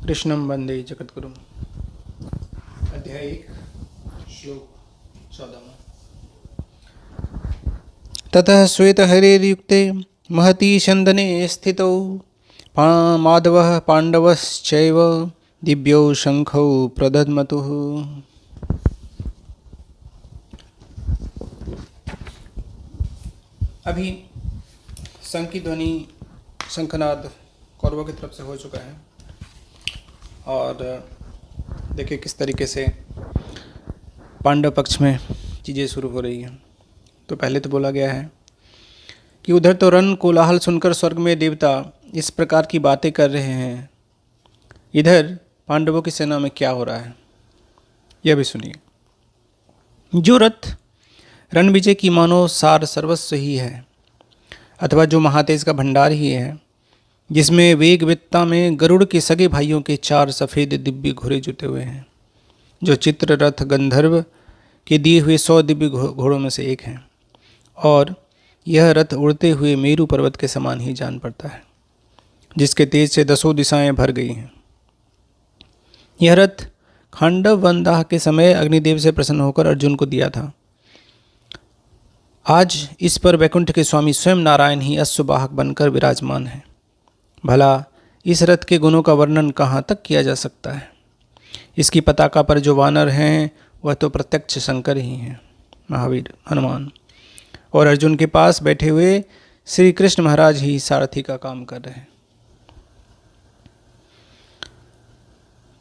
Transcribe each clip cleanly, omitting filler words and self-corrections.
कृष्णं वंदे जगद्गुरुम्। अध्याय 1 श्लोक 14। ततः श्वेतहरेर्युक्ते महती शन्दने स्थितौ माधवः पाण्डवश्चैव दिव्यौ शङ्खौ प्रदध्मतुः। अभी शंख की ध्वनि, शंखनाद कौरवों की तरफ से हो चुका है और देखिए किस तरीके से पांडव पक्ष में चीज़ें शुरू हो रही हैं। तो पहले तो बोला गया है कि उधर तो रण कोलाहल सुनकर स्वर्ग में देवता इस प्रकार की बातें कर रहे हैं, इधर पांडवों की सेना में क्या हो रहा है यह भी सुनिए। जो रथ रण विजय की मानो सार सर्वस्व ही है, अथवा जो महातेज का भंडार ही है, जिसमें वेगवत्ता में गरुड़ के सगे भाइयों के 4 सफ़ेद दिव्य घोड़े जुटे हुए हैं, जो चित्र रथ गंधर्व के दिए हुए 100 दिव्य घोड़ों में से एक हैं, और यह रथ उड़ते हुए मेरू पर्वत के समान ही जान पड़ता है, जिसके तेज से 10 दिशाएं भर गई हैं। यह रथ खांडव वनदाह के समय अग्निदेव से प्रसन्न होकर अर्जुन को दिया था। आज इस पर वैकुंठ के स्वामी स्वयं नारायण ही अश्ववाहक बनकर विराजमान है। भला इस रथ के गुणों का वर्णन कहाँ तक किया जा सकता है। इसकी पताका पर जो वानर हैं वह तो प्रत्यक्ष शंकर ही हैं, महावीर हनुमान, और अर्जुन के पास बैठे हुए श्री कृष्ण महाराज ही सारथी का काम कर रहे हैं।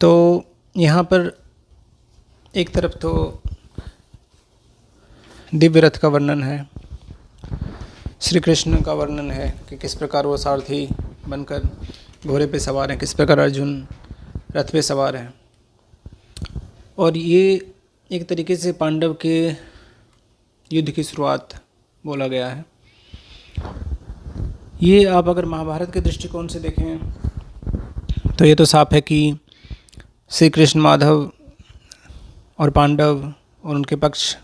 तो यहाँ पर एक तरफ तो दिव्य रथ का वर्णन है, श्री कृष्ण का वर्णन है कि किस प्रकार वो सारथी बनकर घोड़े पे सवार हैं, किस प्रकार अर्जुन रथ पे सवार हैं, और ये एक तरीके से पांडव के युद्ध की शुरुआत बोला गया है। ये आप अगर महाभारत के दृष्टिकोण से देखें तो ये तो साफ है कि श्री कृष्ण, माधव और पांडव और उनके पक्ष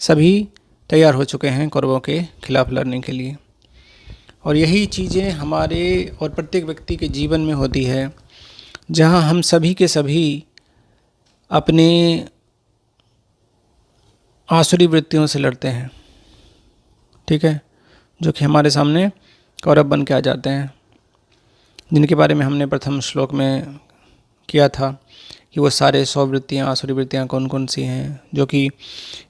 सभी तैयार हो चुके हैं कौरवों के खिलाफ लड़ने के लिए। और यही चीज़ें हमारे और प्रत्येक व्यक्ति के जीवन में होती है, जहां हम सभी के सभी अपने आसुरी वृत्तियों से लड़ते हैं, ठीक है, जो कि हमारे सामने कौरव बन के आ जाते हैं, जिनके बारे में हमने प्रथम श्लोक में किया था कि वो सारे 100 वृत्तियाँ, आसुरी वृत्तियाँ कौन कौन सी हैं, जो कि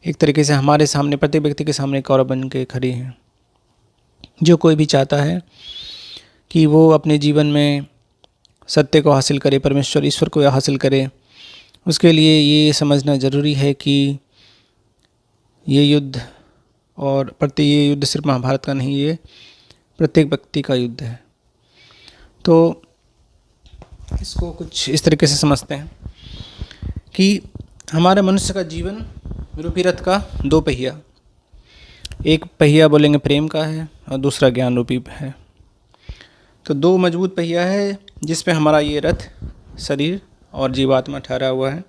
एक तरीके से हमारे सामने, प्रत्येक व्यक्ति के सामने कौरव बन के खड़ी हैं। जो कोई भी चाहता है कि वो अपने जीवन में सत्य को हासिल करे, परमेश्वर ईश्वर को हासिल करे, उसके लिए ये समझना ज़रूरी है कि ये युद्ध और ये युद्ध सिर्फ महाभारत का नहीं, ये प्रत्येक व्यक्ति का युद्ध है। तो इसको कुछ इस तरीके से समझते हैं कि हमारे मनुष्य का जीवन रूपी रथ का 2 पहिया, एक पहिया बोलेंगे प्रेम का है और दूसरा ज्ञान रूपी है। तो 2 मजबूत पहिया है जिस पे हमारा ये रथ शरीर और जीवात्मा ठहरा हुआ है,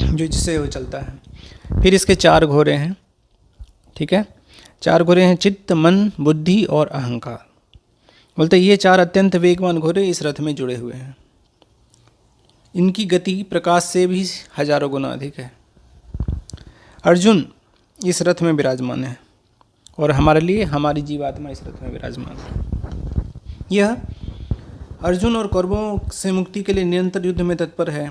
जो जिससे वो चलता है। फिर इसके 4 घोड़े हैं, ठीक है, 4 घोड़े हैं चित्त, मन, बुद्धि और अहंकार। बोलते ये 4 अत्यंत वेगवान घोड़े इस रथ में जुड़े हुए हैं। इनकी गति प्रकाश से भी हजारों गुना अधिक है। अर्जुन इस रथ में विराजमान है और हमारे लिए हमारी जीवात्मा इस रथ में विराजमान है। यह अर्जुन और कौरवों से मुक्ति के लिए निरंतर युद्ध में तत्पर है।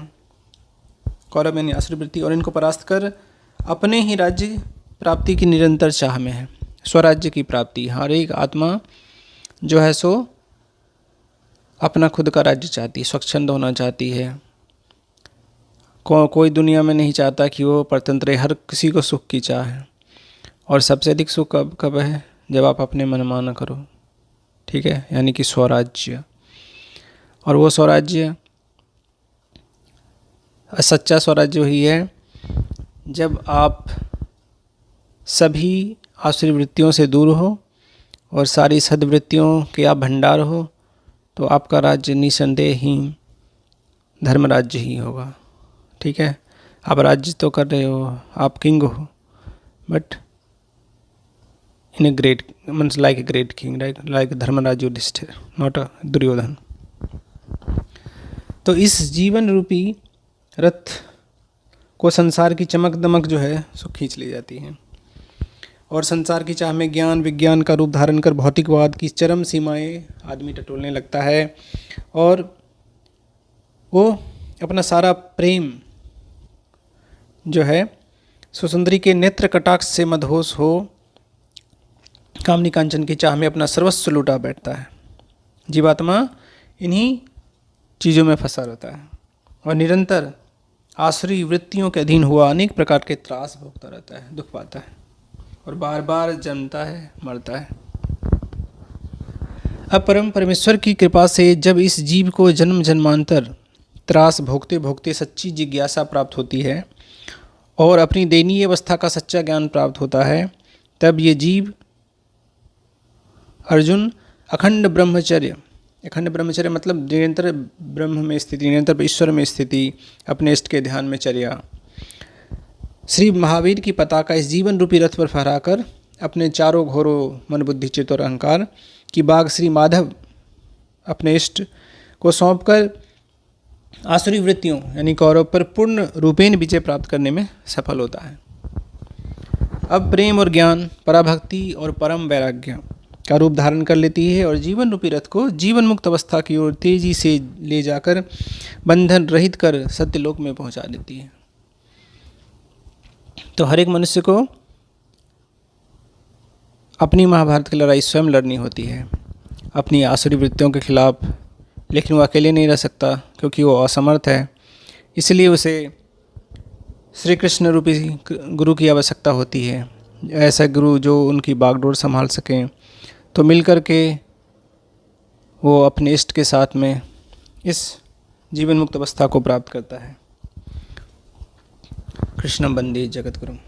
कौरव यानी आसुरी वृत्ति, और इनको परास्त कर अपने ही राज्य प्राप्ति की निरंतर चाह में है। स्वराज्य की प्राप्ति, हर एक आत्मा जो है सो अपना खुद का राज्य चाहती है, स्वच्छंद होना चाहती है। कोई दुनिया में नहीं चाहता कि वो परतंत्र है, हर किसी को सुख की चाह है। और सबसे अधिक सुख कब है, जब आप अपने मनमाना करो, ठीक है, यानी कि स्वराज्य। और वो स्वराज्य, सच्चा स्वराज्य वही है जब आप सभी आसुरी वृत्तियों से दूर हो और सारी सद्वृत्तियों के आप भंडार हो, तो आपका राज्य निसंदेह ही धर्म राज्य ही होगा, ठीक है। आप राज्य तो कर रहे हो, आप किंग हो, but in a great means like a great king, right, like Dharmaraj Yudhishthira, not a Duryodhana. तो इस जीवन रूपी रथ को संसार की चमक दमक जो है सो खींच ले जाती है और संसार की चाह में ज्ञान विज्ञान का रूप धारण कर भौतिकवाद की चरम सीमाएं आदमी टटोलने लगता है और वो अपना सारा प्रेम जो है सुसुंदरी के नेत्र कटाक्ष से मदहोश हो कामनी कांचन की चाह में अपना सर्वस्व लुटा बैठता है। जीवात्मा इन्हीं चीज़ों में फंसा रहता है और निरंतर आसुरी वृत्तियों के अधीन हुआ अनेक प्रकार के त्रास भोगता रहता है, दुख पाता है और बार बार जन्मता है, मरता है। अब परम परमेश्वर की कृपा से जब इस जीव को जन्म जन्मांतर त्रास भोगते भोगते सच्ची जिज्ञासा प्राप्त होती है और अपनी दयनीय अवस्था का सच्चा ज्ञान प्राप्त होता है, तब ये जीव अर्जुन अखंड ब्रह्मचर्य मतलब निरंतर ब्रह्म में स्थिति, निरंतर ईश्वर में स्थिति, अपने इष्ट के ध्यान में चर्या, श्री महावीर की पताका इस जीवन रूपी रथ पर फहराकर अपने चारों घोरों मन बुद्धि चित्त और अहंकार की बाग श्री माधव अपने इष्ट को सौंपकर आसुरी वृत्तियों यानी कौरव पर पूर्ण रूपेण विजय प्राप्त करने में सफल होता है। अब प्रेम और ज्ञान, पराभक्ति और परम वैराग्य का रूप धारण कर लेती है और जीवन रूपी रथ को जीवन मुक्त अवस्था की ओर तेजी से ले जाकर बंधन रहित कर सत्यलोक में पहुंचा देती है। तो हर एक मनुष्य को अपनी महाभारत की लड़ाई स्वयं लड़नी होती है अपनी आसुरी वृत्तियों के खिलाफ, लेकिन वो अकेले नहीं रह सकता क्योंकि वो असमर्थ है। इसलिए उसे श्री कृष्ण रूपी गुरु की आवश्यकता होती है, ऐसा गुरु जो उनकी बागडोर संभाल सकें। तो मिलकर के वो अपने इष्ट के साथ में इस जीवन मुक्त अवस्था को प्राप्त करता है। कृष्णं वंदे जगद्गुरुम्।